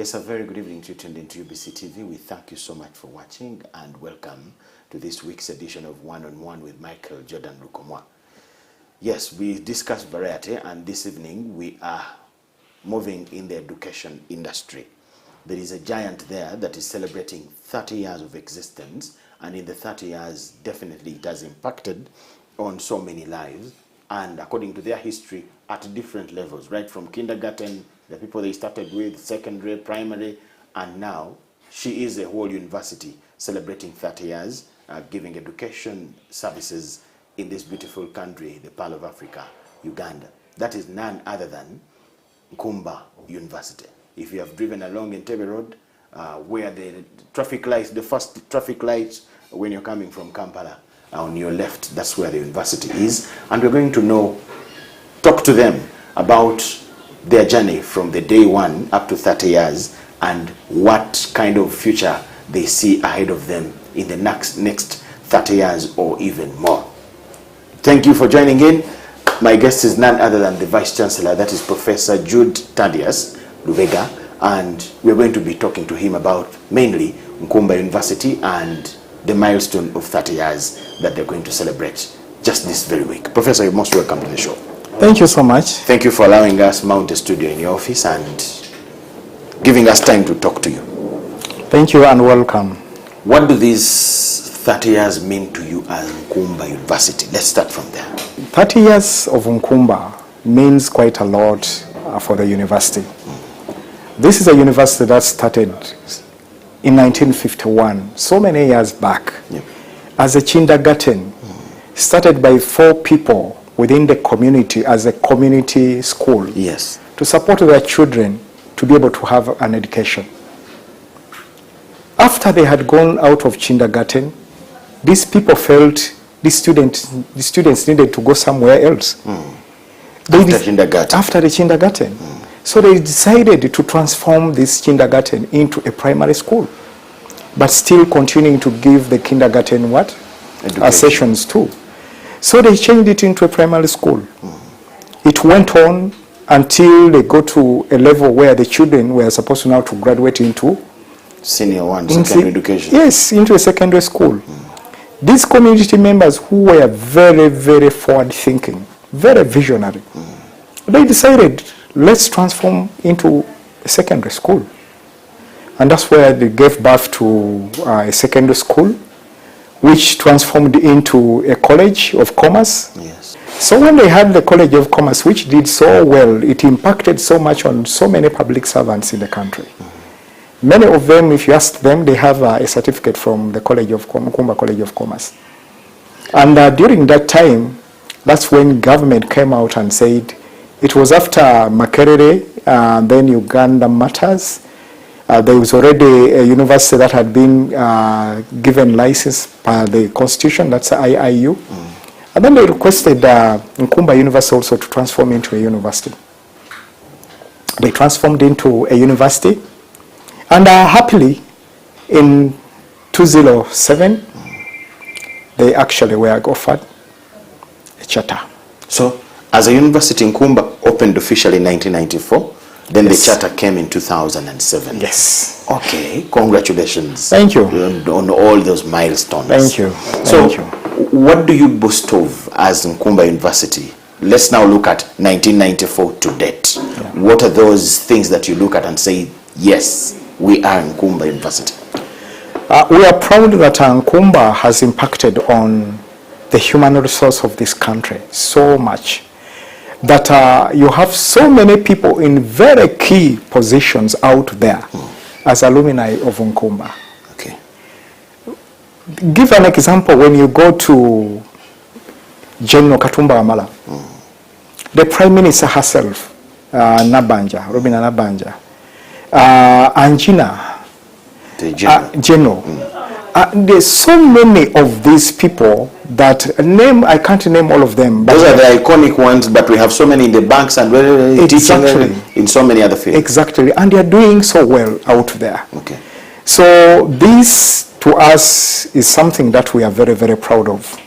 Yes, a very good evening to you tuned into UBC TV. We thank you so much for watching and welcome to this week's edition of One-on-One with Michael Jordan Lukomwa. Yes, we discuss variety, and this evening we are moving in the education industry. There is a giant there that is celebrating 30 years of existence, and in the 30 years, definitely it has impacted on so many lives, and according to their history, at different levels, right from kindergarten, the people they started with, secondary, primary, and now she is a whole university celebrating 30 years, giving education services in this beautiful country, the Pearl of Africa, Uganda. That is none other than Nkumba University. If you have driven along Entebbe Road, where the traffic lights, the first traffic lights when you're coming from Kampala, on your left, that's where the university is. And we're going to talk to them about their journey from the day one up to 30 years and what kind of future they see ahead of them in the next 30 years or even more. Thank you for joining in. My guest is none other than the Vice Chancellor, that is Professor Jude Thaddeus Lubega, and we're going to be talking to him about mainly Nkumba University and the milestone of 30 years that they're going to celebrate just this very week. Professor, you're most welcome to the show. Thank you so much. Thank you for allowing us mount a studio in your office and giving us time to talk to you. Thank you and welcome. What do these 30 years mean to you as Nkumba University? Let's start from there. 30 years of Nkumba means quite a lot for the university. This is a university that started in 1951, so many years back, as a kindergarten, started by 4 people within the community as a community school, yes, to support their children to be able to have an education. After they had gone out of kindergarten, these people felt the students needed to go somewhere else. After the kindergarten. So they decided to transform this kindergarten into a primary school, but still continuing to give the kindergarten what? Sessions too. So they changed it into a primary school. It went on until they got to a level where the children were supposed to now to graduate into senior one, secondary education. Yes, into a secondary school. These community members who were very, very forward thinking, very visionary, they decided, let's transform into a secondary school. And that's where they gave birth to a secondary school, which transformed into a college of commerce. Yes. So when they had the College of Commerce, which did so well, it impacted so much on so many public servants in the country. Many of them, if you ask them, they have a certificate from the Nkumba College of Commerce. And during that time, that's when government came out and said, it was after Makerere, then Uganda Matters. There was already a university that had been given license by the constitution, that's IIU. And then they requested Nkumba University also to transform into a university. They transformed into a university, and happily in 2007, they actually were offered a charter. So as a university, Nkumba opened officially in 1994. Then yes, the charter came in 2007. Yes. Okay. Congratulations. Thank you. On all those milestones. Thank you. So, what do you boast of as Nkumba University? Let's now look at 1994 to date. Yeah. What are those things that you look at and say, yes, we are Nkumba University? We are proud that Nkumba has impacted on the human resource of this country so much that you have so many people in very key positions out there as alumni of Nkumba. Okay. Give an example. When you go to General Katumba Wamala, the Prime Minister herself, Nabanja, Robina Nabanja, Angina, the General. There's so many of these people that I can't name all of them. But those are the iconic ones, but we have so many in the banks and exactly, teaching in so many other fields. Exactly, and they are doing so well out there. Okay. So this, to us, is something that we are very, very proud of,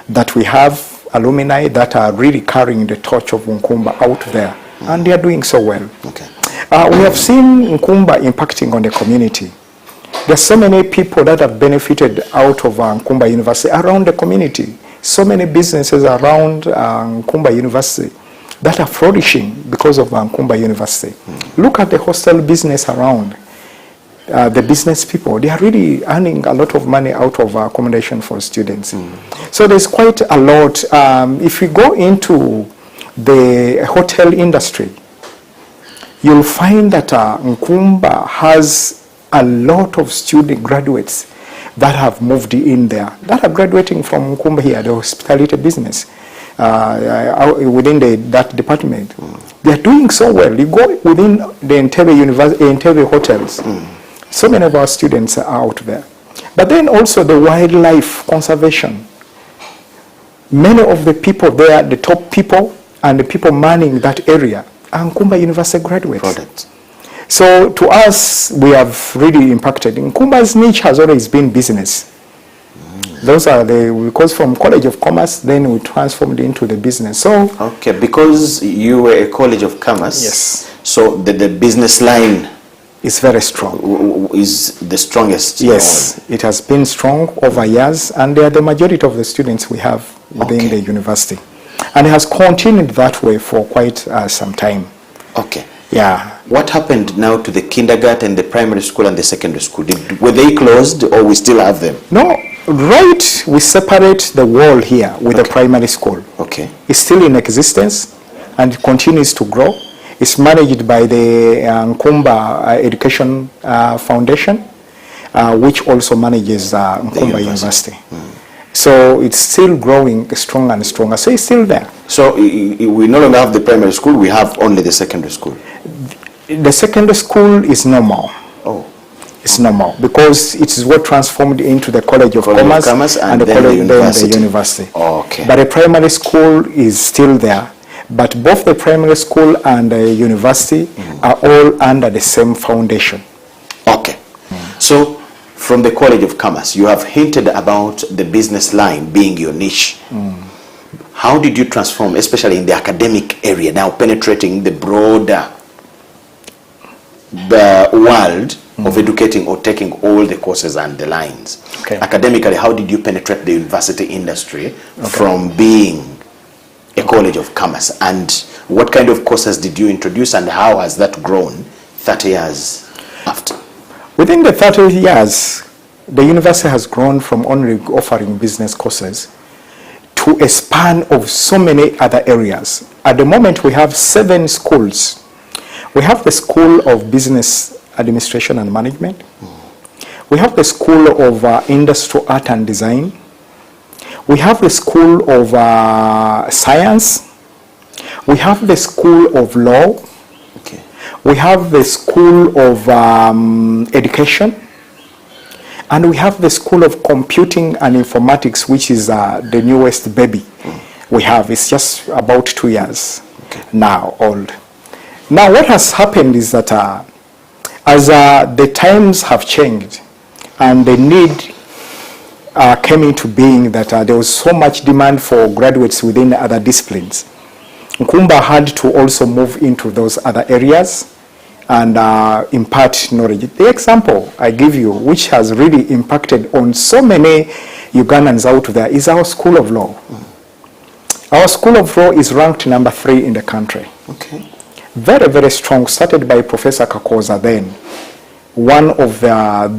that we have alumni that are really carrying the torch of Nkumba out there, and they are doing so well. Okay. We have seen Nkumba impacting on the community. There's so many people that have benefited out of Nkumba University around the community. So many businesses around Nkumba University that are flourishing because of Nkumba University. Look at the hostel business around. The business people, they are really earning a lot of money out of accommodation for students. So there's quite a lot. If we go into the hotel industry, you'll find that Nkumba has a lot of student graduates that have moved in there, that are graduating from Nkumba here, the hospitality business, within that department. They are doing so well. You go within the Entebbe hotels, so many of our students are out there. But then also the wildlife conservation. Many of the people there, the top people and the people manning that area, are Nkumba University graduates. Product. So to us, we have really impacted. Nkumba's niche has always been business. Those are because from College of Commerce, then we transformed into the business. So okay, because you were a College of Commerce. Yes. So the business line is very strong. Is the strongest. Yes, it has been strong over years, and they are the majority of the students we have within the university. And it has continued that way for quite some time. Okay. Yeah. What happened now to the kindergarten, the primary school, and the secondary school? Were they closed, or we still have them? No, right. We separate the wall here with the primary school. Okay. It's still in existence, and it continues to grow. It's managed by the Nkumba Education Foundation, which also manages Nkumba University. So it's still growing stronger and stronger. So it's still there. So we no longer have the primary school, we have only the secondary school. The secondary school is no more. Oh. It's no more because it is what transformed into the College of Commerce and the university. Oh, okay. But the primary school is still there. But both the primary school and the university are all under the same foundation. Okay. So from the College of Commerce, you have hinted about the business line being your niche. How did you transform, especially in the academic area, now penetrating the broader world of educating or taking all the courses and the lines? Okay. Academically, how did you penetrate the university industry from being a College of Commerce, and what kind of courses did you introduce, and how has that grown 30 years after? Within the 30 years, the university has grown from only offering business courses to a span of so many other areas. At the moment, we have 7 schools. We have the School of Business Administration and Management. We have the School of Industrial Art and Design. We have the School of Science. We have the School of Law. Okay. We have the School of Education. And we have the School of Computing and Informatics, which is the newest baby we have. It's just about 2 years now old. Now what has happened is that as the times have changed and the need came into being, that there was so much demand for graduates within other disciplines, Nkumba had to also move into those other areas and impart knowledge. The example I give you, which has really impacted on so many Ugandans out there, is our School of Law. Our School of Law is ranked number 3 in the country. Okay. Very, very strong, started by Professor Kakoza then. One of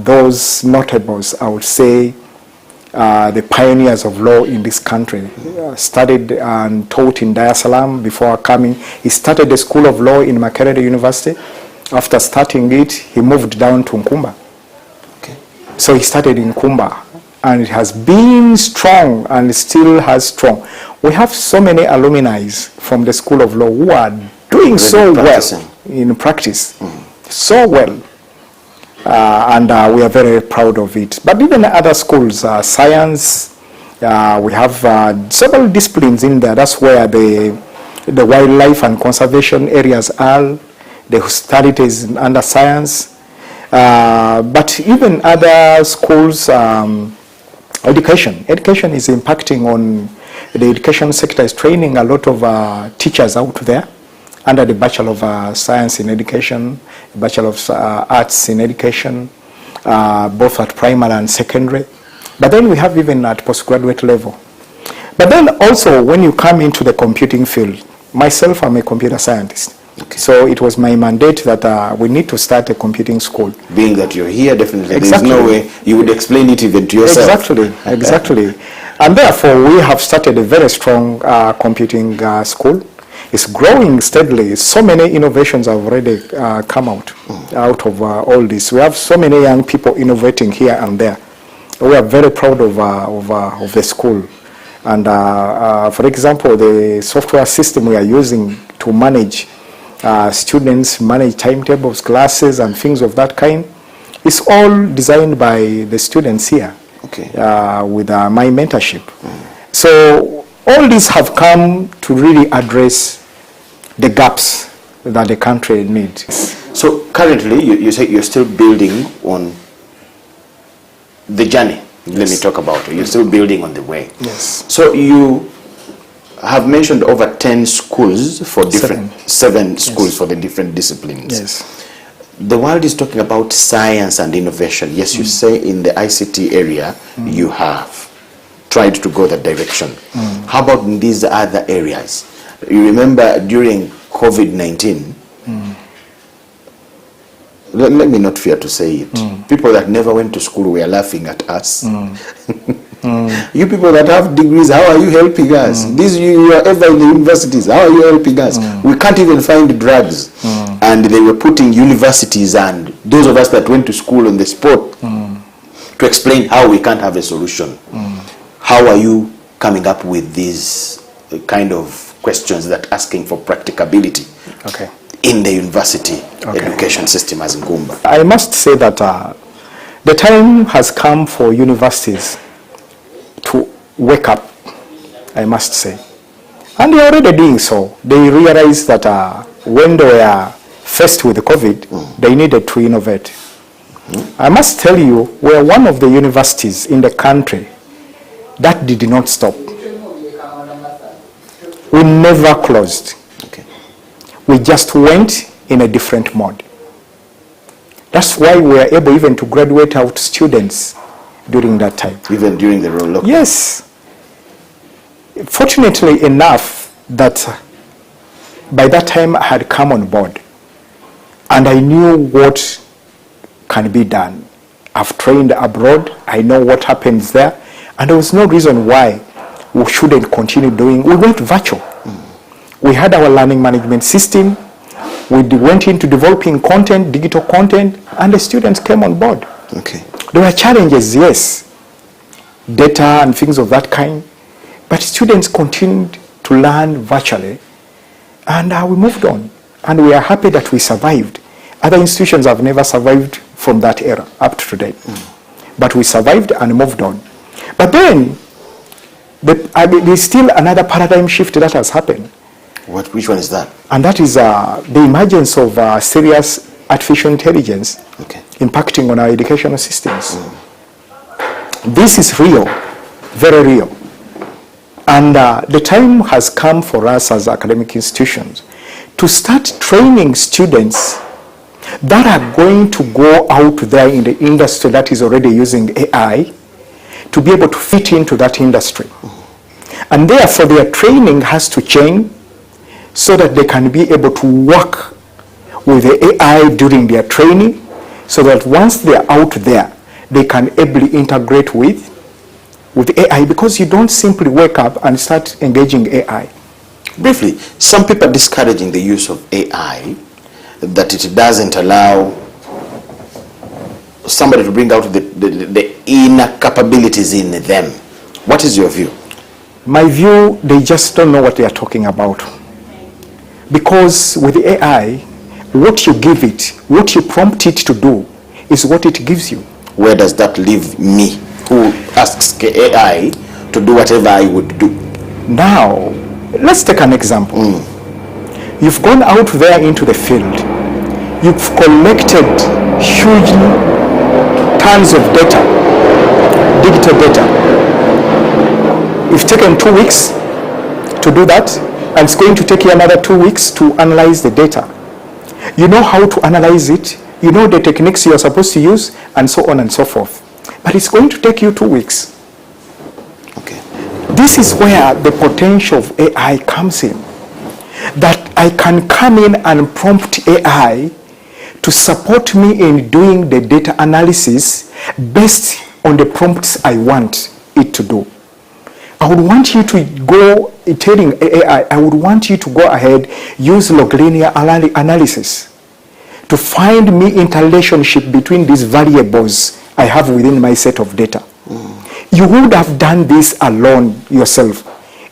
those notables, I would say, the pioneers of law in this country. Studied and taught in Dar es Salaam before coming. He started the School of Law in Makerere University. After starting it, he moved down to Nkumba. Okay. So he started in Nkumba, and it has been strong and still has strong. We have so many alumni from the School of Law who are doing so well in practice, so well. And we are very proud of it. But even other schools, science, we have several disciplines in there. That's where the wildlife and conservation areas are. The hospitality is under science. But even other schools, education is impacting on the education sector, is training a lot of teachers out there. under the Bachelor of Science in Education, Bachelor of Arts in Education, both at primary and secondary. But then we have even at postgraduate level. But then also when you come into the computing field, myself, I'm a computer scientist. Okay. So it was my mandate that we need to start a computing school. Being that you're here, definitely, Exactly. There's no way you would explain it even to yourself. Exactly. And therefore, we have started a very strong computing school. It's growing steadily. So many innovations have already come out of all this. We have so many young people innovating here and there. We are very proud of the school. And for example, the software system we are using to manage students, manage timetables, classes, and things of that kind, is all designed by the students here. Okay. With my mentorship. So all these have come to really address the gaps that the country needs. So currently, you say you're still building on the journey. Yes. Let me talk about it. You're still building on the way. Yes. So you have mentioned over 10 schools for different, seven schools for the different disciplines. Yes. The world is talking about science and innovation. Yes, you say in the ICT area, you have tried to go that direction. How about in these other areas? You remember during COVID-19, let me not fear to say it, people that never went to school were laughing at us. You people that have degrees, how are you helping us? You are ever in the universities, how are you helping us? We can't even find drugs. And they were putting universities and those of us that went to school on the spot to explain how we can't have a solution. How are you coming up with these kind of questions that asking for practicability in the university education system as Nkumba? I must say that the time has come for universities to wake up, I must say. And they're already doing so. They realize that when they were faced with COVID, they needed to innovate. I must tell you, we're one of the universities in the country that did not stop. We never closed. We just went in a different mode. That's why we were able even to graduate out students during that time. Even during the lockdown? Yes. Fortunately enough that by that time I had come on board and I knew what can be done. I've trained abroad, I know what happens there, and there was no reason why we shouldn't continue doing. We went virtual. We had our learning management system, we went into developing content, digital content, and the students came on board. Okay. There were challenges, yes, data and things of that kind, but students continued to learn virtually, and we moved on, and we are happy that we survived. Other institutions have never survived from that era up to today, but we survived and moved on. But then, there's still another paradigm shift that has happened. Which one is that? And that is the emergence of serious artificial intelligence impacting on our educational systems. This is real, very real. And the time has come for us as academic institutions to start training students that are going to go out there in the industry that is already using AI to be able to fit into that industry. And therefore their training has to change so that they can be able to work with the AI during their training, so that once they're out there, they can ably integrate with AI, because you don't simply wake up and start engaging AI. Briefly, some people are discouraging the use of AI, that it doesn't allow somebody to bring out the inner capabilities in them. What is your view? My view, they just don't know what they are talking about. Because with AI, what you give it, what you prompt it to do, is what it gives you. Where does that leave me, who asks AI to do whatever I would do? Now, let's take an example. You've gone out there into the field. You've collected huge tons of data, digital data. You've taken 2 weeks to do that. and it's going to take you another 2 weeks to analyze the data. You know how to analyze it, you know the techniques you're supposed to use, and so on and so forth. But it's going to take you 2 weeks. Okay. This is where the potential of AI comes in. That I can come in and prompt AI to support me in doing the data analysis based on the prompts I want it to do. I would want you to go telling AI, I would want you to go ahead, use log linear analysis to find me interrelationship between these variables I have within my set of data. You would have done this alone yourself.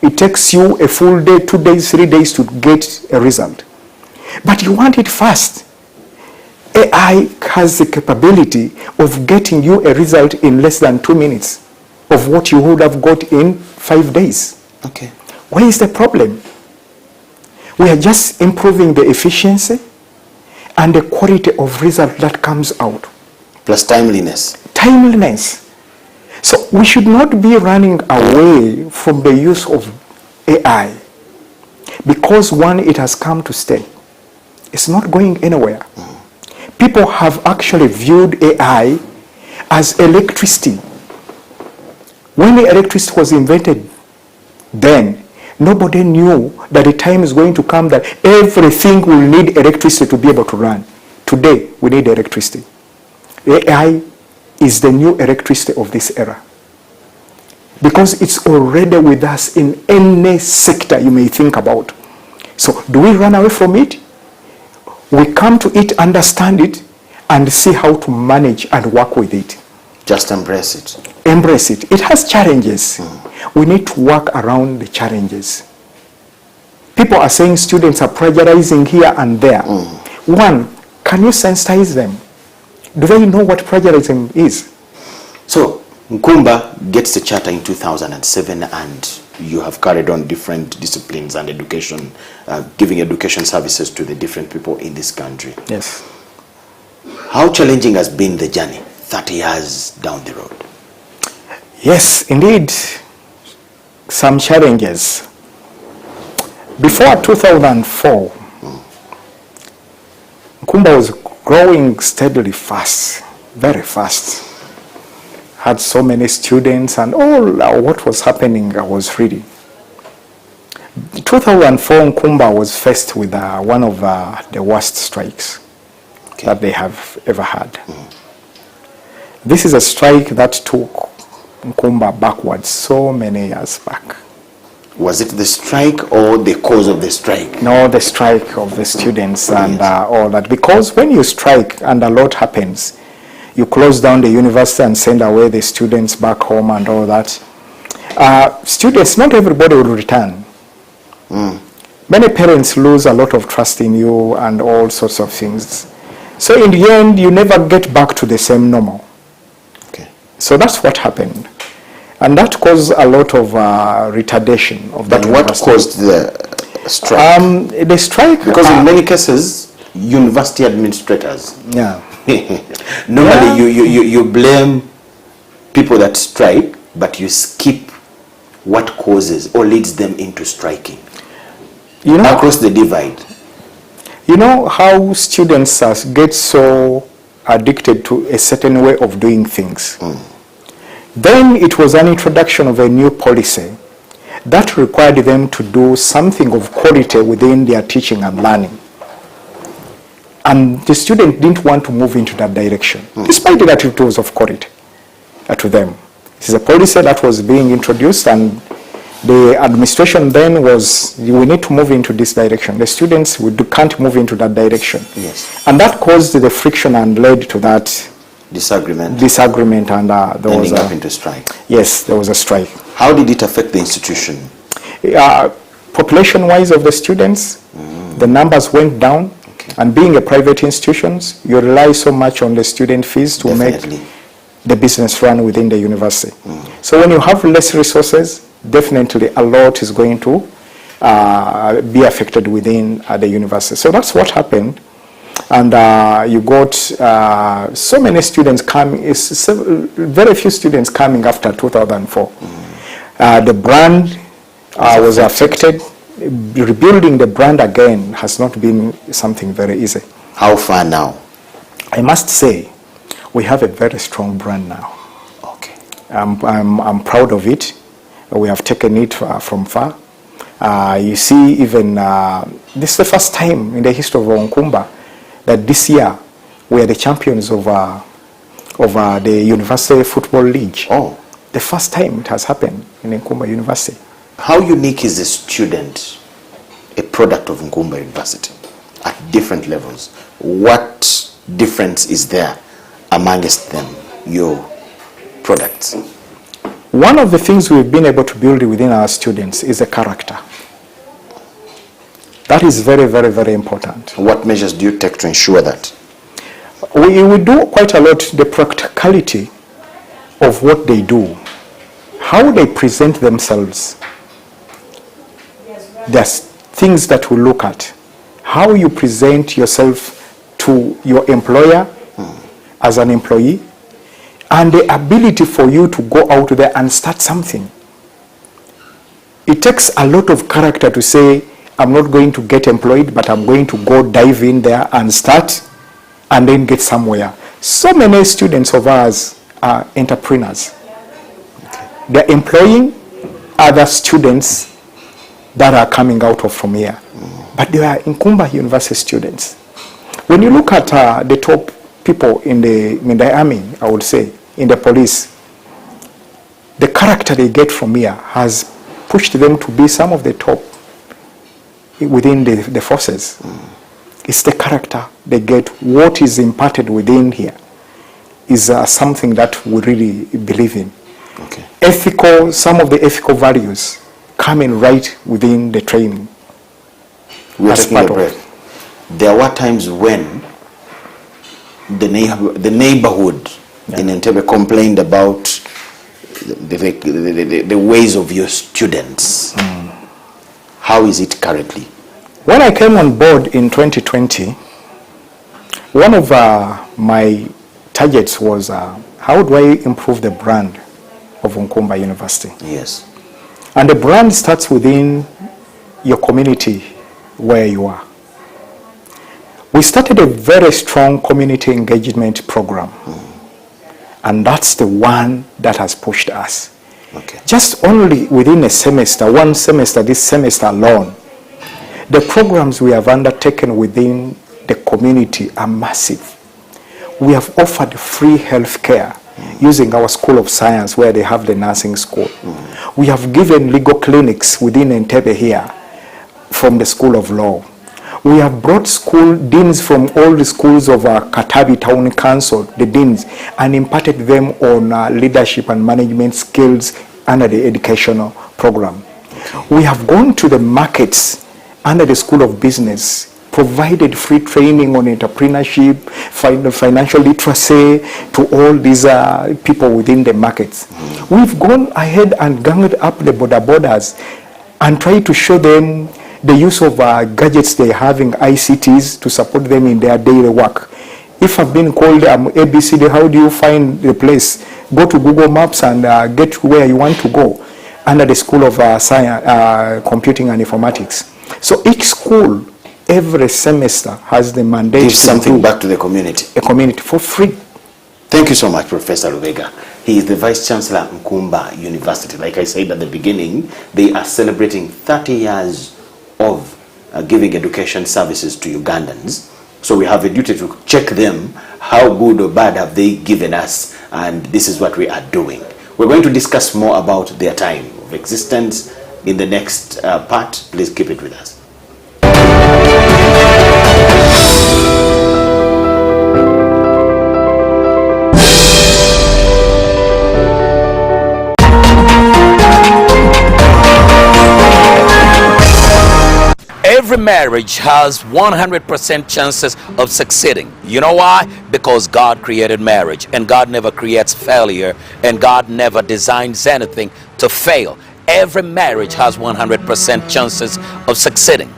It takes you a full day, 2 days, 3 days to get a result. But you want it fast. AI has the capability of getting you a result in less than 2 minutes of what you would have got in 5 days. Okay. Where is the problem? We are just improving the efficiency and the quality of result that comes out. Plus timeliness. Timeliness. So we should not be running away from the use of AI because, one, it has come to stay. It's not going anywhere. People have actually viewed AI as electricity. When the electricity was invented, then nobody knew that the time is going to come that everything will need electricity to be able to run. Today, we need electricity. AI is the new electricity of this era, because it's already with us in any sector you may think about. So do we run away from it? We come to it, understand it, and see how to manage and work with it. Just embrace it. Embrace it. It has challenges. We need to work around the challenges. People are saying students are plagiarizing here and there. One, can you sensitize them? Do they know what plagiarism is? So Nkumba gets the charter in 2007, and you have carried on different disciplines and education, giving education services to the different people in this country. Yes. How challenging has been the journey 30 years down the road? Yes, indeed, some challenges. Before 2004, Nkumba was growing steadily fast, very fast. Had so many students, and all what was happening I was reading. 2004, Nkumba was faced with one of the worst strikes that they have ever had. This is a strike that took Nkumba backwards so many years back. Was it the strike or the cause of the strike? No, the strike of the students and all that. Because when you strike and a lot happens, you close down the university and send away the students back home and all that. Students, not everybody will return. Many parents lose a lot of trust in you and all sorts of things. So in the end, you never get back to the same normal. Okay. So that's what happened. And that caused a lot of retardation of the But what caused the strike? The strike... Because in many cases, university administrators... Yeah. Normally, you blame people that strike, but you skip what causes or leads them into striking. You know, across the divide. You know how students get so addicted to a certain way of doing things. Then it was an introduction of a new policy that required them to do something of quality within their teaching and learning. And the student didn't want to move into that direction, despite that it was of quality to them. This is a policy that was being introduced, and the administration then was, we need to move into this direction. The students can't move into that direction. Yes. And that caused the friction and led to that disagreement, and there was up into strike. Yes, there was a strike. How did it affect the institution? Population-wise of the students, the numbers went down. And being a private institutions, you rely so much on the student fees to make the business run within the university. So when you have less resources, definitely a lot is going to be affected within the university. So that's what happened. And you got so many students coming, very few students coming after 2004. The brand was affected. rebuilding the brand again has not been something very easy. How far now? I must say, we have a very strong brand now. Okay. I'm proud of it. We have taken it from far. You see, even this is the first time in the history of Nkumba that this year we are the champions of the University Football League. Oh. The first time it has happened in Nkumba University. How unique is a student, a product of Nkumba University, at different levels? What difference is there amongst them, your products? One of the things we've been able to build within our students is a character. That is very, very, very important. What measures do you take to ensure that? We do quite a lot, the practicality of what they do, how they present themselves. There's things that we look at. How you present yourself to your employer as an employee, and the ability for you to go out there and start something. It takes a lot of character to say, I'm not going to get employed, but I'm going to go dive in there and start and then get somewhere. So many students of ours are entrepreneurs. They're employing other students that are coming out of from here. But they are Nkumba University students. When you look at the top people in the army, I would say, in the police, the character they get from here has pushed them to be some of the top within the forces. It's the character they get. What is imparted within here is something that we really believe in. Okay. Ethical, some of the ethical values coming right within the training. We are taking a breath. There were times when the neighborhood in Entebbe complained about the ways of your students. How is it currently? When I came on board in 2020, one of my targets was how do I improve the brand of Nkumba University? Yes. And the brand starts within your community where you are. We started a very strong community engagement program. And that's the one that has pushed us. Okay. Just only within a semester, one semester, this semester alone, the programs we have undertaken within the community are massive. We have offered free health care using our School of Science where they have the nursing school. We have given legal clinics within Entebbe here from the School of Law. We have brought school deans from all the schools of Katabi Town Council, the deans, and imparted them on leadership and management skills under the educational program. We have gone to the markets under the School of Business, provided free training on entrepreneurship, financial literacy to all these people within the markets. We've gone ahead and ganged up the borders and tried to show them the use of gadgets they have in ICTs to support them in their daily work. If I've been called ABCD, how do you find the place? Go to Google Maps and get where you want to go under the School of Science, Computing and Informatics. So each school, every semester, has the mandate Give to something back to the community. A community for free. Thank you so much, Professor Lubega. He is the Vice Chancellor Nkumba University. Like I said at the beginning, they are celebrating 30 years of giving education services to Ugandans. So we have a duty to check them, how good or bad have they given us, and this is what we are doing. We're going to discuss more about their time of existence in the next part. Please keep it with us. Every marriage has 100% chances of succeeding. You know why? Because God created marriage, and God never creates failure, and God never designs anything to fail. Every marriage has 100% chances of succeeding.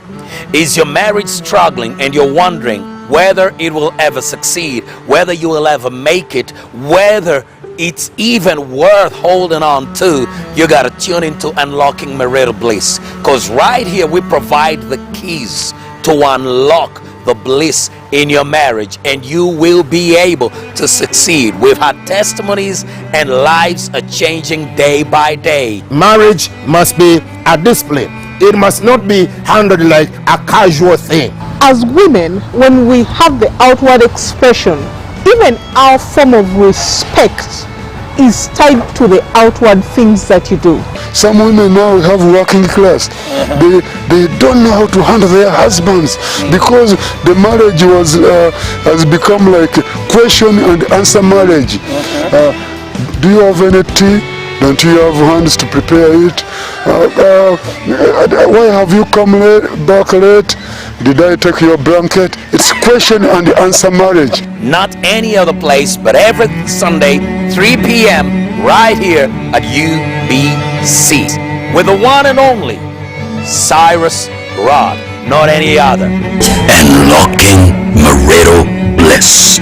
Is your marriage struggling and you're wondering whether it will ever succeed, whether you will ever make it, whether it's even worth holding on to, you got to tune into Unlocking Marital Bliss, because right here we provide the keys to unlock the bliss in your marriage, and you will be able to succeed. We've had testimonies and lives are changing day by day. Marriage must be a discipline. It must not be handled like a casual thing. As women, when we have the outward expression, even our form of respect is tied to the outward things that you do. Some women now have working class. They don't know how to handle their husbands because the marriage has become like question and answer marriage. Do you have any tea? Don't you have hands to prepare it? Why have you come back late? Did I take your blanket? It's question and answer marriage. Not any other place, but every Sunday, 3 p.m. right here at UBC with the one and only Cyrus Rod, not any other. Unlocking Marital Bliss.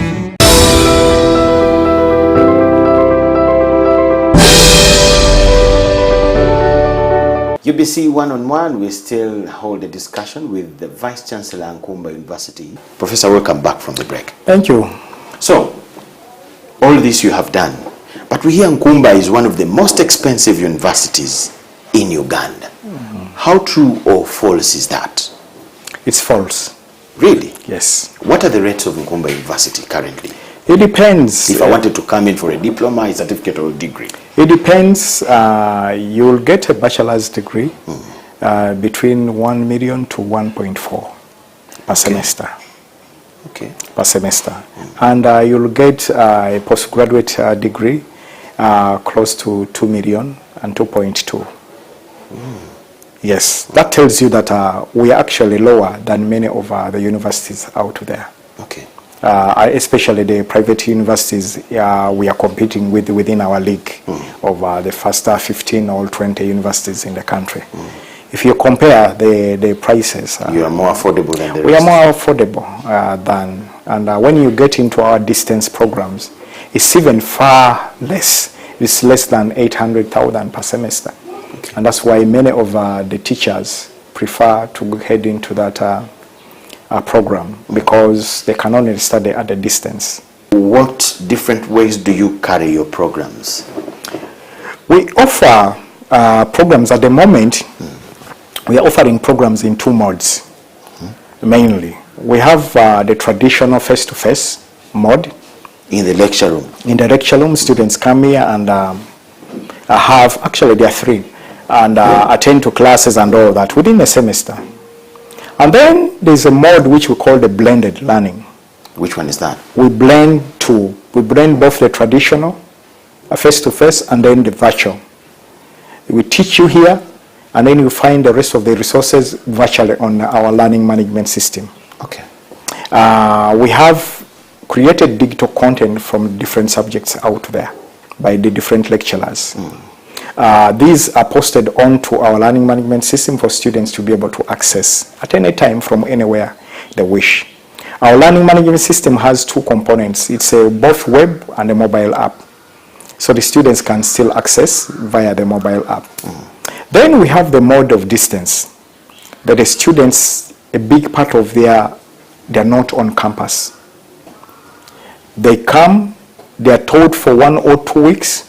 UBC One-on-One, we still hold a discussion with the Vice Chancellor Nkumba University. Professor, welcome back from the break. Thank you. So, all this you have done, but we hear Nkumba is one of the most expensive universities in Uganda. How true or false is that? It's false. Really? Yes. What are the rates of Nkumba University currently? It depends. If I wanted to come in for a diploma, a certificate, or a degree? It depends. You'll get a bachelor's degree between 1 million to 1.4 per semester. Okay. Per semester. And you'll get a postgraduate degree close to 2 million and 2.2. Yes, that tells you that we are actually lower than many of the universities out there. Okay. Especially the private universities we are competing with within our league of the first 15 or 20 universities in the country. If you compare the prices, you are more affordable than the rest. We are more affordable than, and when you get into our distance programs, it's even far less. It's less than 800,000 per semester. Okay. And that's why many of the teachers prefer to head into that program, because they can only study at a distance. What different ways do you carry your programs? We offer programs at the moment. We are offering programs in 2 modes, mainly. We have the traditional face-to-face mode. In the lecture room? In the lecture room, students come here and actually there are 3, and attend to classes and all that within a semester. And then there's a mode which we call the blended learning. Which one is that? We blend both the traditional, face-to-face, and then the virtual. We teach you here, and then you find the rest of the resources virtually on our learning management system. Okay. We have created digital content from different subjects out there by the different lecturers. These are posted onto our learning management system for students to be able to access at any time from anywhere they wish. Our learning management system has 2 components. It's both web and a mobile app. So the students can still access via the mobile app. Then we have the mode of distance, that the students, a big part of they're not on campus. They come, they are taught for 1 or 2 weeks,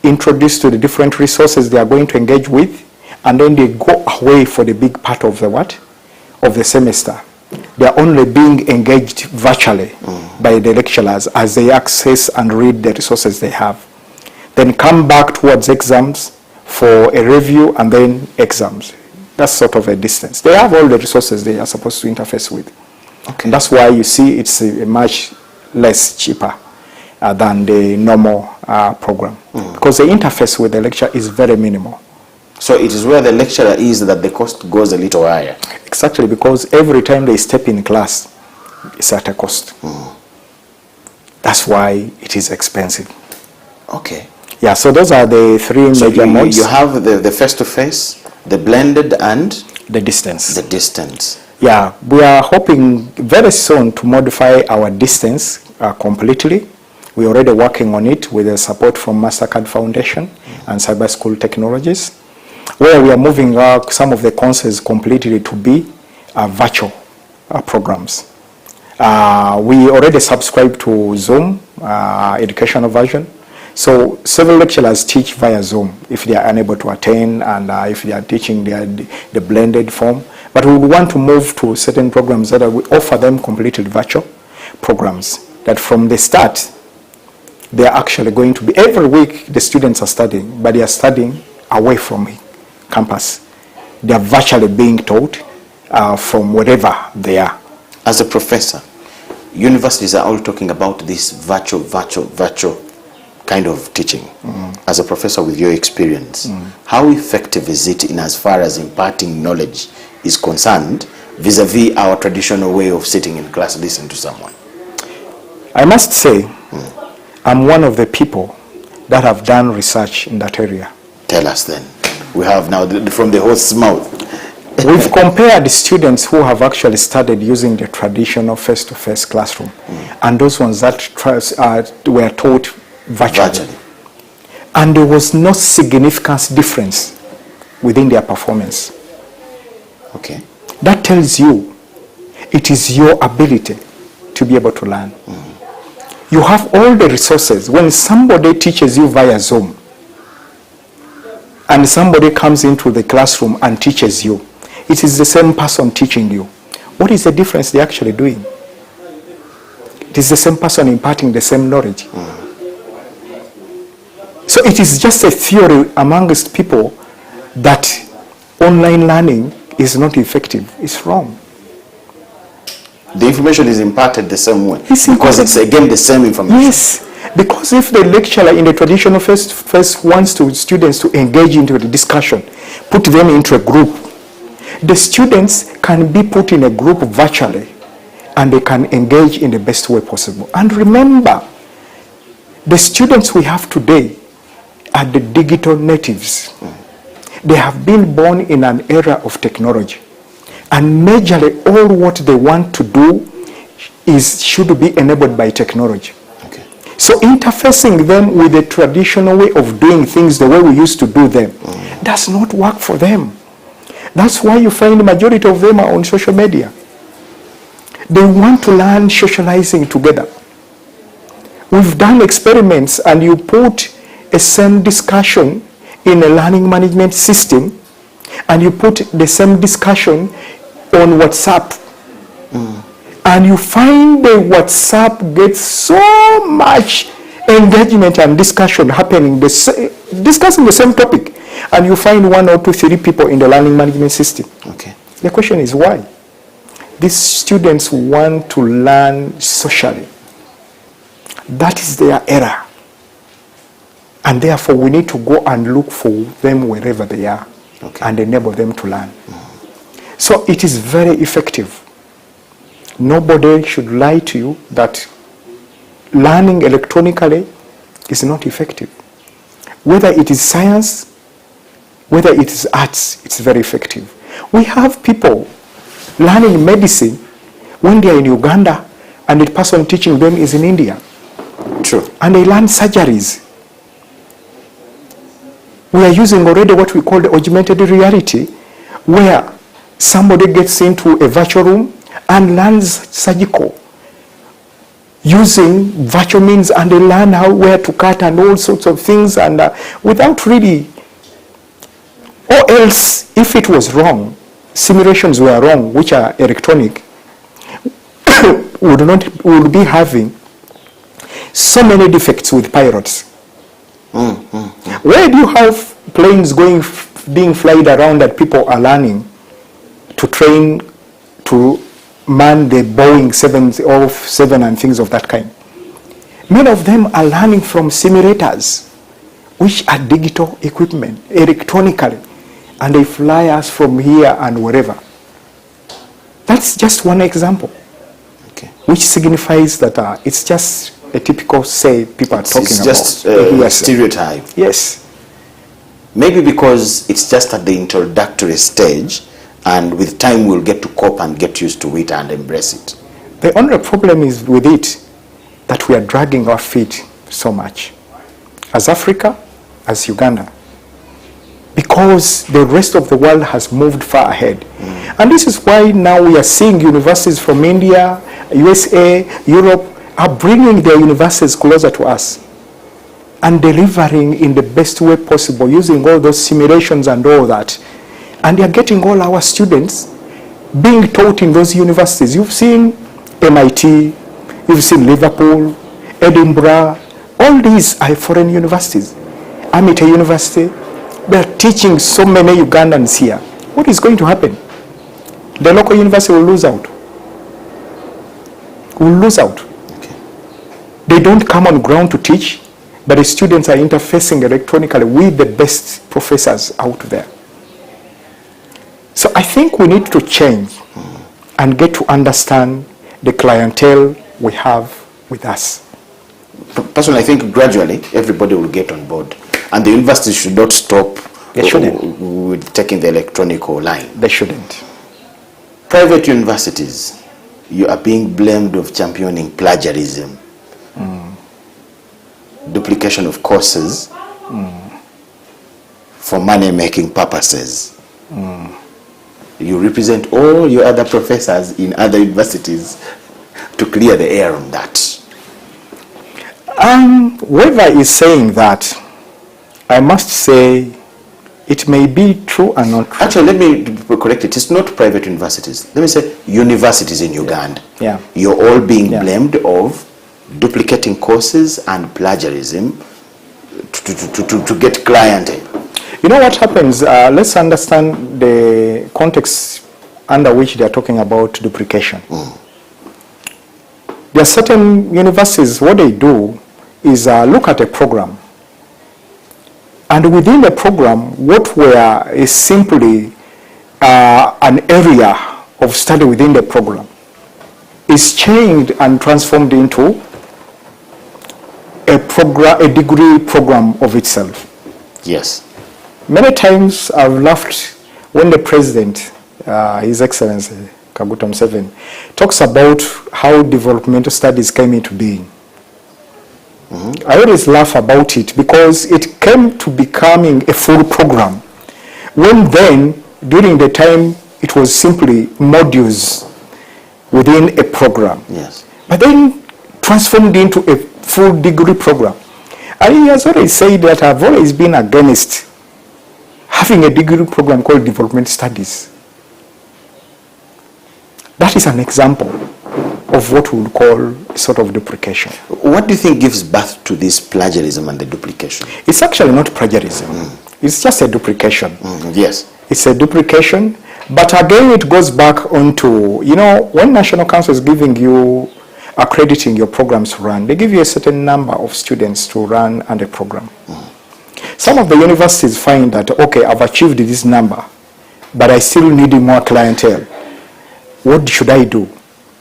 introduced to the different resources they are going to engage with, and then they go away for the big part of the semester. They are only being engaged virtually by the lecturers as they access and read the resources they have. Then come back towards exams for a review and then exams. That's sort of a distance. They have all the resources they are supposed to interface with. Okay. And that's why you see it's much less cheaper than the normal program, because the interface with the lecturer is very minimal. So it is where the lecturer is that the cost goes a little higher. Exactly, because every time they step in class, it's at a cost. That's why it is expensive. Okay. Yeah, so those are the 3 major modes. You have the face-to-face, the blended, and the distance. The distance. Yeah, we are hoping very soon to modify our distance completely, We're already working on it with the support from MasterCard Foundation and Cyber School Technologies, where we are moving some of the courses completely to be virtual programs. We already subscribe to Zoom, educational version. So several lecturers teach via Zoom if they are unable to attend, and if they are teaching the blended form. But we want to move to certain programs that we offer them completely virtual programs, that from the start, they are actually going to be, every week the students are studying, but they are studying away from campus. They are virtually being taught from wherever they are. As a professor, universities are all talking about this virtual kind of teaching. As a professor with your experience, how effective is it in as far as imparting knowledge is concerned vis-a-vis our traditional way of sitting in class listening to someone? I must say, I'm one of the people that have done research in that area. Tell us then. We have now from the horse's mouth. We've compared the students who have actually studied using the traditional face-to-face classroom and those ones that were taught virtually. And there was no significant difference within their performance. Okay. That tells you it is your ability to be able to learn. You have all the resources. When somebody teaches you via Zoom and somebody comes into the classroom and teaches you, it is the same person teaching you. What is the difference they're actually doing? It is the same person imparting the same knowledge. So it is just a theory amongst people that online learning is not effective. It's wrong. The information is imparted the same way. Because it's again the same information. Yes. Because if the lecturer in the traditional face wants students to engage into the discussion, put them into a group, the students can be put in a group virtually and they can engage in the best way possible. And remember, the students we have today are the digital natives. They have been born in an era of technology. And majorly all what they want to do should be enabled by technology. Okay. So interfacing them with the traditional way of doing things, the way we used to do them, does not work for them. That's why you find the majority of them are on social media. They want to learn socializing together. We've done experiments and you put a same discussion in a learning management system and you put the same discussion on WhatsApp. And you find the WhatsApp gets so much engagement and discussion happening, discussing the same topic. And you find 1 or 2, 3 people in the learning management system. Okay. The question is why? These students want to learn socially. That is their error. And therefore we need to go and look for them wherever they are, and enable them to learn. So it is very effective. Nobody should lie to you that learning electronically is not effective. Whether it is science, whether it is arts, it's very effective. We have people learning medicine when they are in Uganda and the person teaching them is in India. True. And they learn surgeries. We are using already what we call the augmented reality, where somebody gets into a virtual room and learns surgical using virtual means, and they learn where to cut and all sorts of things, and without really, or else if it was wrong, simulations were wrong, which are electronic, would be having so many defects with pilots. Where do you have planes being flied around that people are learning to train to man the Boeing 707 and things of that kind? Many of them are learning from simulators, which are digital equipment, electronically, and they fly us from here and wherever. That's just one example, which signifies that it's just a typical, say, people are talking about. It's just a stereotype. Yes. Maybe because it's just at the introductory stage, and with time we'll get to cope and get used to it and embrace it. The only problem is with it that we are dragging our feet so much, as Africa, as Uganda, because the rest of the world has moved far ahead. And this is why now we are seeing universities from India, USA, Europe are bringing their universities closer to us and delivering in the best way possible, using all those simulations and all that. And they are getting all our students being taught in those universities. You've seen MIT, you've seen Liverpool, Edinburgh, all these are foreign universities. Amity University, they're teaching so many Ugandans here. What is going to happen? The local university will lose out. Will lose out. Okay. They don't come on ground to teach, but the students are interfacing electronically with the best professors out there. So I think we need to change and get to understand the clientele we have with us. Personally, I think gradually everybody will get on board, and the universities should not stop with taking the electronic line. They shouldn't. Private universities, you are being blamed of championing plagiarism, duplication of courses for money-making purposes. You represent all your other professors in other universities to clear the air on that. Whoever is saying that, I must say it may be true and not true. Actually, let me correct it. It's not private universities. Let me say universities in Uganda. Yeah. You're all being blamed of duplicating courses and plagiarism to get clientele. You know what happens? Let's understand the context under which they are talking about duplication. There are certain universities, what they do is look at a program. And within the program, what is simply an area of study within the program is changed and transformed into a degree program of itself. Yes. Many times I've laughed when the president, His Excellency Kaguta Museveni, talks about how developmental studies came into being. I always laugh about it because it came to becoming a full program, when then, during the time, it was simply modules within a program. Yes. But then transformed into a full degree program. And he has always said that I've always been against having a degree program called development studies. That is an example of what we would call sort of duplication. What do you think gives birth to this plagiarism and the duplication? It's actually not plagiarism. It's just a duplication. Yes. It's a duplication. But again, it goes back onto, you know, when National Council is giving you, accrediting your programs to run, they give you a certain number of students to run and a program. Some of the universities find that, okay, I've achieved this number, but I still need more clientele. What should I do?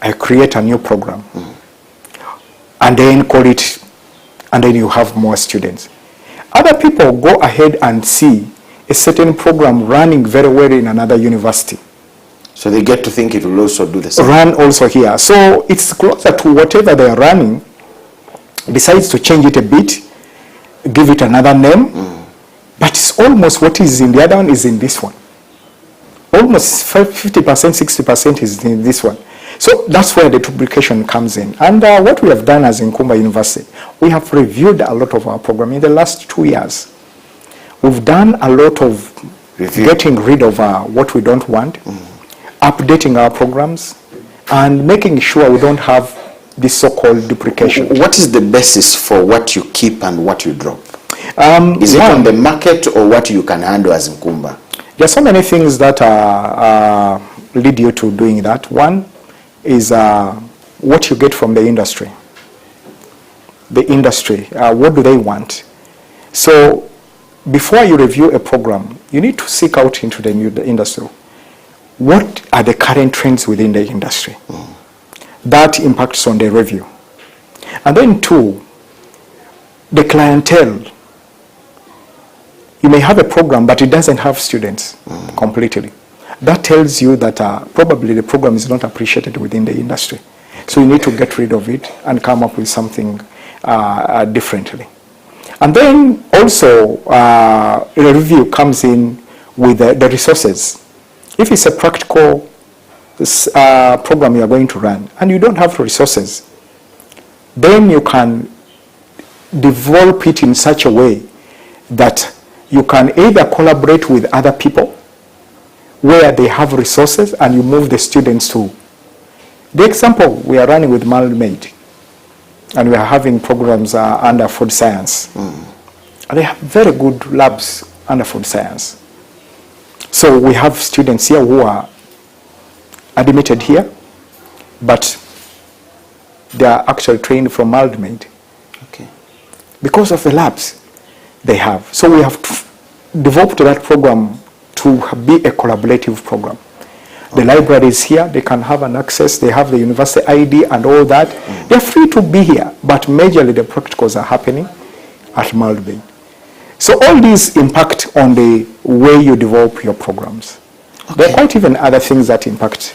I create a new program and then call it, and then you have more students. Other people go ahead and see a certain program running very well in another university. So they get to think it will also do the same. Run also here. So it's closer to whatever they are running, decides to change it a bit, give it another name, but it's almost what is in the other one is in this one. Almost 50%, 60% is in this one. So that's where the duplication comes in. And what we have done as Nkumba University, we have reviewed a lot of our program in the last 2 years. We've done a lot of getting rid of what we don't want, updating our programs, and making sure we don't have this so-called duplication. What is the basis for what you keep and what you drop? Is it on the market or what you can handle as Nkumba? There are so many things that lead you to doing that. One is what you get from the industry. The industry, what do they want? So before you review a program, you need to seek out into the industry. What are the current trends within the industry? That impacts on the review. And then two, the clientele. You may have a program, but it doesn't have students completely. That tells you that probably the program is not appreciated within the industry. So you need to get rid of it and come up with something differently. And then also a review comes in with the resources. If it's a practical program you are going to run and you don't have resources, then you can develop it in such a way that you can either collaborate with other people where they have resources and you move the students to. The example, we are running with Malmaid and we are having programs under food science. And they have very good labs under food science. So we have students here who are admitted here, but they are actually trained from Malmaid. Okay. Because of the labs they have. So we have developed that program to be a collaborative program. The library is here, they can have an access, they have the university ID and all that. They're free to be here, but majorly the practicals are happening at Malmaid. So all these impact on the way you develop your programs. Okay. There are quite even other things that impact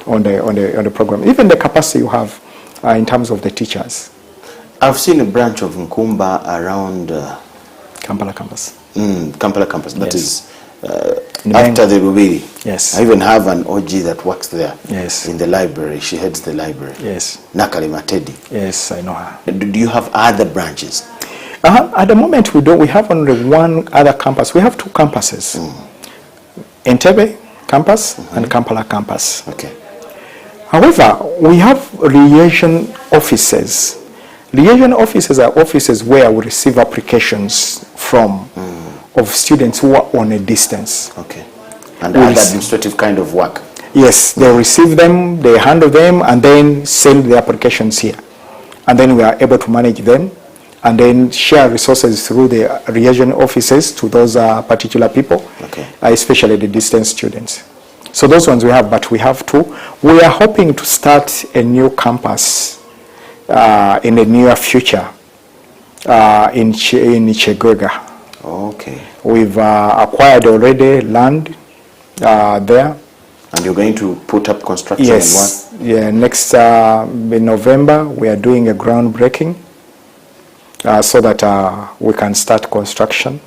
on the program, even the capacity you have in terms of the teachers. I've seen a branch of Nkumba around Kampala campus. Kampala campus, that Yes. is after the Rubiri. Yes. I even have an OG that works there. Yes. In the library. She heads the library. Yes. Nakali Matedi. Yes, I know her. Do you have other branches? At the moment we don't. We have only one other campus. We have two campuses. Entebbe campus and Kampala campus. Okay. However, we have liaison offices. Liaison offices are offices where we receive applications from of students who are on a distance. Okay. And other administrative kind of work? Yes, they receive them, they handle them, and then send the applications here. And then we are able to manage them, and then share resources through the liaison offices to those particular people, okay. Especially the distance students. So those ones we have, but we have two. We are hoping to start a new campus in the near future in Chegwega. Okay. We've acquired already land there. And you're going to put up construction? Yes. And what? Yeah. Next in November, we are doing a groundbreaking so that we can start construction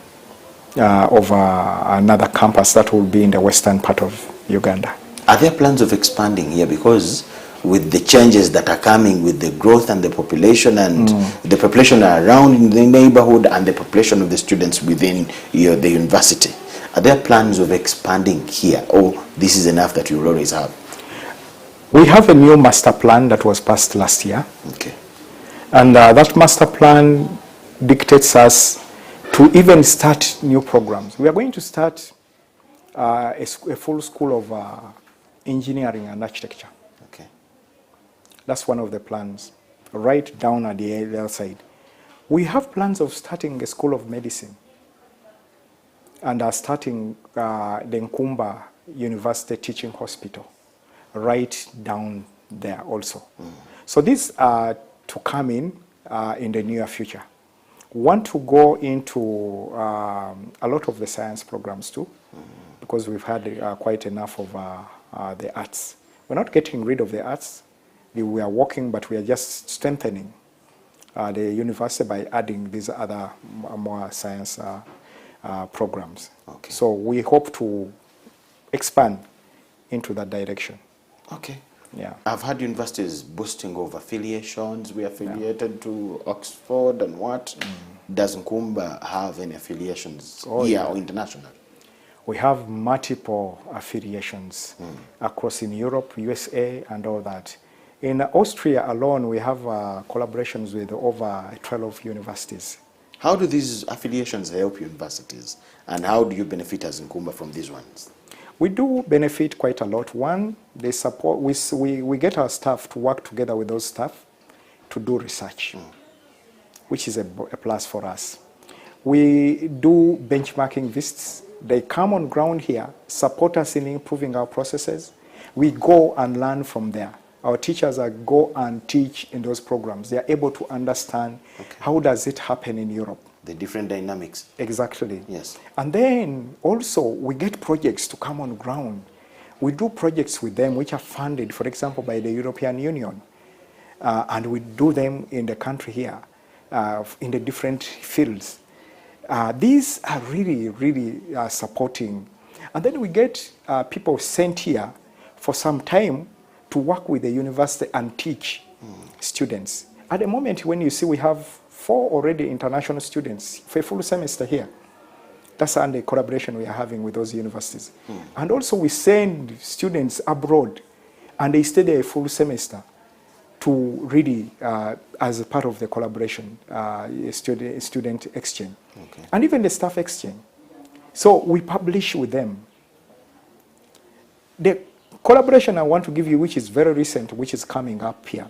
of another campus that will be in the western part of Uganda. Are there plans of expanding here? Because with the changes that are coming with the growth and the population and the population around in the neighborhood and the population of the students within the university, are there plans of expanding here, or this is enough that you will always have? We have a new master plan that was passed last year. Okay. And that master plan dictates us to even start new programs. We are going to start a full school of engineering and architecture. Okay. That's one of the plans, right down at the other side. We have plans of starting a school of medicine and are starting the Nkumba University Teaching Hospital right down there also. So these are to come in the near future. Want to go into a lot of the science programs too, because we've had quite enough of the arts. We're not getting rid of the arts. We are working, but we are just strengthening the university by adding these other more science programs. Okay. So we hope to expand into that direction. Okay. Yeah. I've had universities boasting of affiliations. We are affiliated to Oxford and what? Does Nkumba have any affiliations here or international? We have multiple affiliations across in Europe, USA, and all that. In Austria alone, we have collaborations with over 12 universities. How do these affiliations help universities, and how do you benefit as Nkumba from these ones? We do benefit quite a lot. One, they support. We get our staff to work together with those staff to do research, which is a plus for us. We do benchmarking visits. They come on ground here, support us in improving our processes. We go and learn from there. Our teachers go and teach in those programs. They are able to understand how does it happen in Europe. The different dynamics. Exactly. Yes. And then also we get projects to come on ground. We do projects with them which are funded, for example, by the European Union. And we do them in the country here in the different fields. These are really supporting. And then we get people sent here for some time to work with the university and teach students. At the moment, when you see we have 4 already international students for a full semester here. That's under collaboration we are having with those universities. And also we send students abroad and they stay there a full semester to really, as a part of the collaboration, student exchange. Okay. And even the staff exchange. So we publish with them. The collaboration I want to give you, which is very recent, which is coming up here,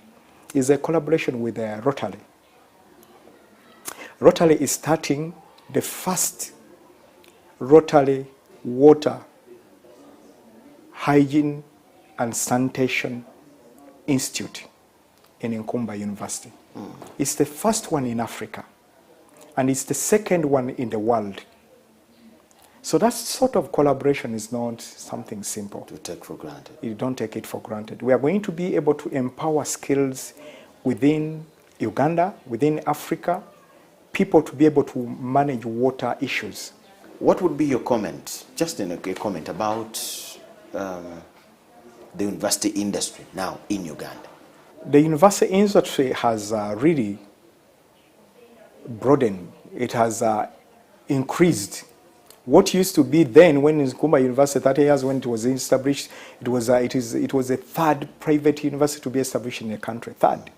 is a collaboration with Rotary. Rotary is starting the first Rotary Water, Hygiene and Sanitation Institute in Nkumba University. It's the first one in Africa, and it's the second one in the world. So that sort of collaboration is not something simple to take for granted. You don't take it for granted. We are going to be able to empower skills within Uganda, within Africa, people to be able to manage water issues. What would be your comment, just in a comment about the university industry now in Uganda? The university industry has really broadened. It has increased. What used to be then, when Nkumba University, 30 years when it was established, it was the third private university to be established in the country, third.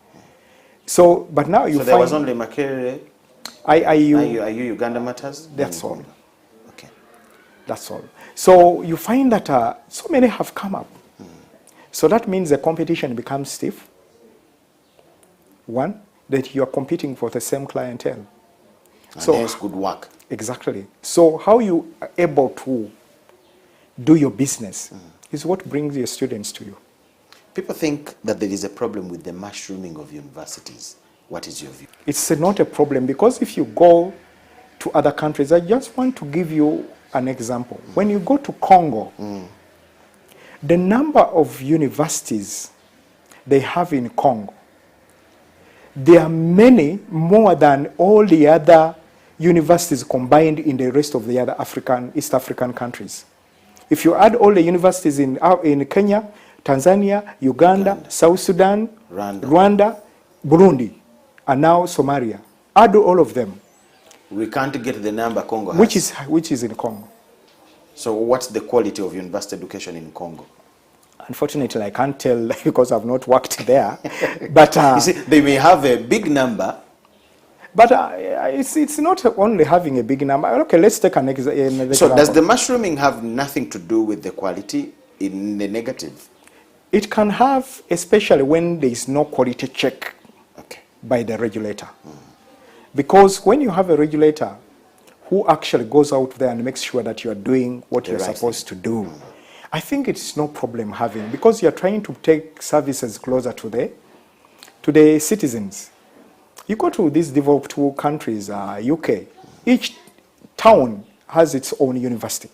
So, but now you so find... there was only Makerere, IU Uganda Matters? That's all. Okay. That's all. So you find that so many have come up. So that means the competition becomes stiff. One, that you are competing for the same clientele. And so hence good work. Exactly. So how you are able to do your business is what brings your students to you. People think that there is a problem with the mushrooming of universities. What is your view? It's not a problem, because if you go to other countries, I just want to give you an example. When you go to Congo, the number of universities they have in Congo, there are many more than all the other universities combined in the rest of the other East African countries. If you add all the universities in Kenya, Tanzania, Uganda, South Sudan, Rwanda, Burundi, and now Somalia, add all of them. We can't get the number Congo has. Which is in Congo. So what's the quality of university education in Congo? Unfortunately, I can't tell because I've not worked there. But you see, they may have a big number. But it's not only having a big number. Okay, let's take an example. So does the mushrooming have nothing to do with the quality in the negative? It can have, especially when there is no quality check by the regulator. Because when you have a regulator who actually goes out there and makes sure that you are doing what you're supposed to do, I think it's no problem having, because you're trying to take services closer to the citizens. You go to these developed countries, UK, each town has its own university.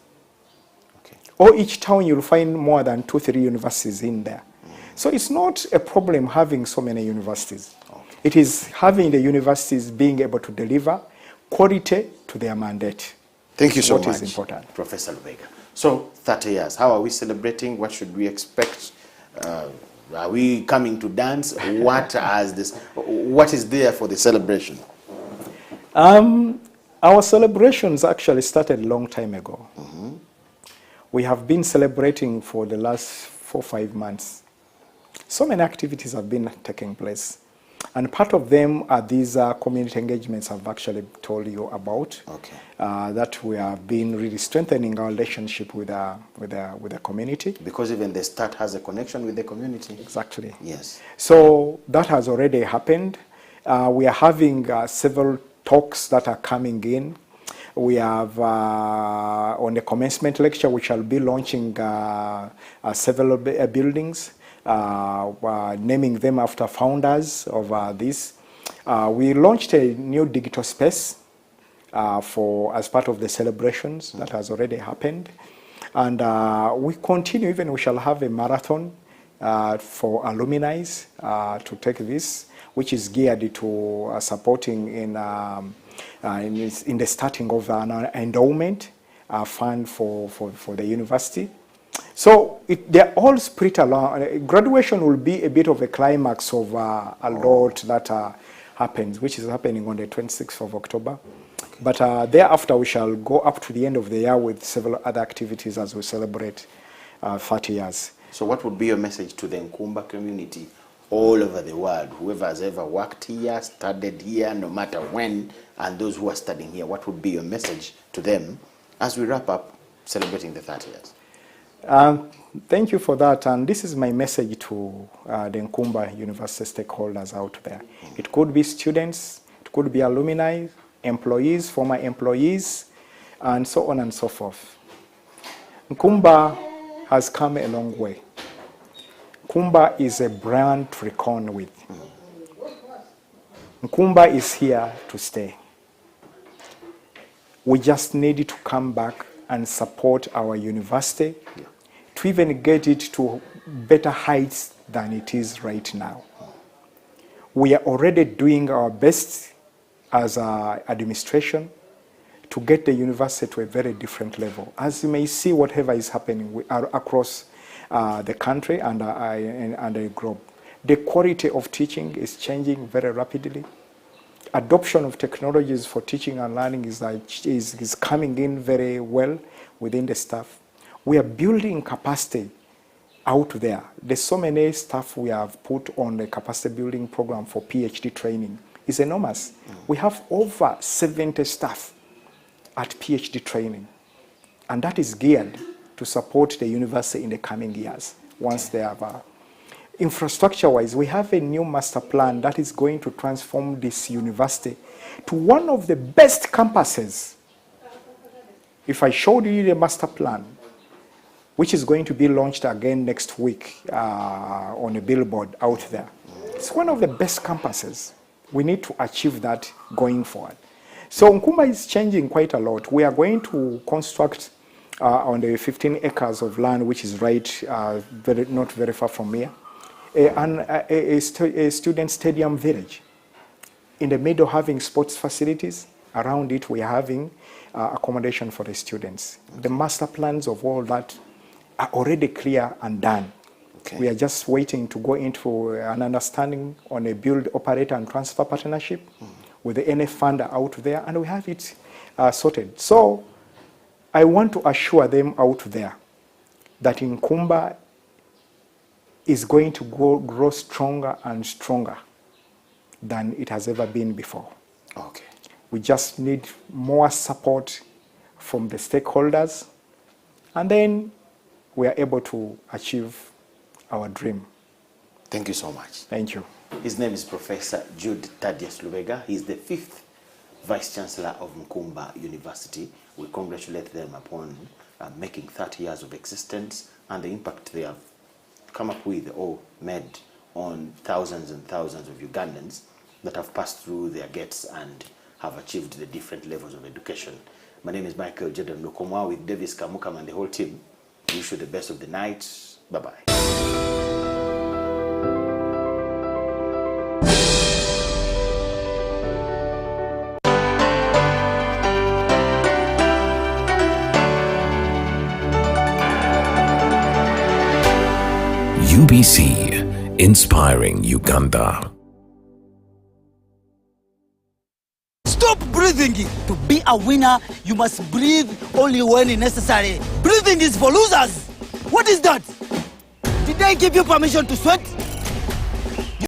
Or each town you'll find more than 2-3 universities in there. So it's not a problem having so many universities. It is having the universities being able to deliver quality to their mandate. Thank you so much, what is important. Professor Lubega. So 30 years, how are we celebrating? What should we expect? Are we coming to dance? What is there for the celebration? Our celebrations actually started a long time ago. We have been celebrating for the last 4-5 months. So many activities have been taking place. And part of them are these community engagements I've actually told you about. That we have been really strengthening our relationship with the community. Because even the start has a connection with the community. Exactly. Yes. So that has already happened. We are having several talks that are coming in. We have on the commencement lecture, we shall be launching several buildings, naming them after founders of this. We launched a new digital space as part of the celebrations that has already happened. And we continue, even we shall have a marathon for alumni to take this, which is geared to supporting in the starting of an endowment fund for the university. So they're all spread along. Graduation will be a bit of a climax of a lot that happens, which is happening on the 26th of October. Okay. But thereafter, we shall go up to the end of the year with several other activities as we celebrate 30 years. So what would be your message to the Nkumba community all over the world, whoever has ever worked here, studied here, no matter when, and those who are studying here, what would be your message to them as we wrap up celebrating the 30 years? Thank you for that, and this is my message to the Nkumba University stakeholders out there. It could be students, it could be alumni, employees, former employees, and so on and so forth. Nkumba has come a long way. Nkumba is a brand to reckon with. Nkumba is here to stay. We just need to come back and support our university to even get it to better heights than it is right now. We are already doing our best as an administration to get the university to a very different level. As you may see, whatever is happening across the country and the globe, the quality of teaching is changing very rapidly. Adoption of technologies for teaching and learning is coming in very well within the staff. We are building capacity out there. There's so many staff we have put on the capacity building program for PhD training. It's enormous. We have over 70 staff at PhD training, and that is geared to support the university in the coming years once they have infrastructure-wise. We have a new master plan that is going to transform this university to one of the best campuses. If I showed you the master plan, which is going to be launched again next week on a billboard out there, it's one of the best campuses. We need to achieve that going forward. So Nkumba is changing quite a lot. We are going to construct on the 15 acres of land, which is right, not very far from here, a student stadium village. In the middle, having sports facilities. Around it, we are having accommodation for the students. The master plans of all that are already clear and done. Okay. We are just waiting to go into an understanding on a build, operate, and transfer partnership with the NF funder out there, and we have it sorted. So I want to assure them out there that Nkumba is going to grow stronger and stronger than it has ever been before. Okay. We just need more support from the stakeholders, and then we are able to achieve our dream. Thank you so much. Thank you. His name is Professor Jude Thaddeus Lubega. He is the 5th Vice Chancellor of Nkumba University. We congratulate them upon making 30 years of existence and the impact they have come up with or made on thousands and thousands of Ugandans that have passed through their gates and have achieved the different levels of education. My name is Michael Jordan Lukomwa with Davis Kamukam and the whole team. We wish you the best of the night. Bye-bye. UBC, inspiring Uganda. Stop breathing. To be a winner, you must breathe only when necessary. Breathing is for losers. What is that? Did I give you permission to sweat?